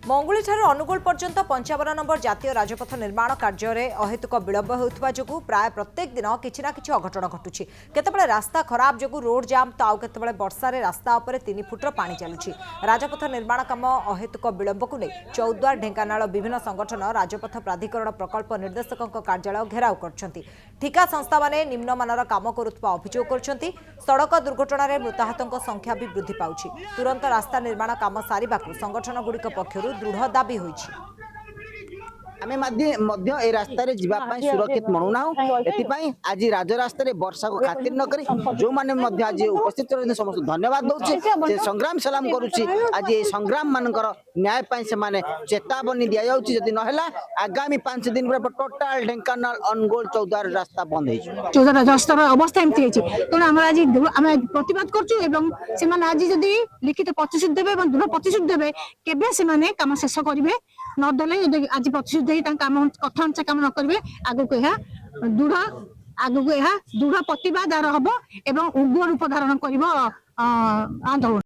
मंगुली ठारू अनुगुल पर्यंत 55 नंबर जातीय राजपथ निर्माण कार्य अहेतुक विलंब होता जो प्राय प्रत्येक दिन किसी ना कि अघटन घटुची। केतबेले रास्ता खराब जो रोड जाम तो आउ केतबेले वर्षारे रास्ता उपर 3 फुटर पानी चलुची। राजपथ निर्माण काम अहेतुक विलंब को नहीं चौद्वार ढेंकानाल विभिन्न संगठन राजपथ प्राधिकरण प्रकल्प निर्देशक कार्यालय घेराव करछंती। ठिका संस्था माने निम्नमानर काम करुवा अभियोग करछंती। सड़क दुर्घटन मृताहतों संख्या भी वृद्धि पाउछि। तुरंत रास्ता निर्माण काम सारिबाकु संगठन गुड़िक पक्षरु दृढ़ दाबी होइछि। आमे ए रास्ता रे जीवा पई सुरक्षित मनुना एथिपाई आज राजरास्ता रे वर्षा को खातिर न करी जो माने मध्य आज उपस्थित रहने समस्त धन्यवाद दउछि। से संग्राम सलाम करूछि। आज ए संग्राम मानकर न्याय पई से माने चेतावनी दिया जाउछि। जदि न हला आगामी 5 दिन पर टोटल ढेंकानाल अनुगुल चौद्वार रास्ता बंद होइछि। चौद्वार रास्तार अवस्था एमति होइछि। तोन हमरा आज आमे प्रतिवाद करछु एवं से माने आज जदि लिखित प्रतिशत देबे एवं दृढ़ प्रतिशत देबे केबे से माने काम शेष करिवे न देले आज प्रतिशत काम कथा अनुसार काम न करेंगे आगु दृढ़ प्रतिवाद हम एवं उग्र रूप धारण कर आंदोलन।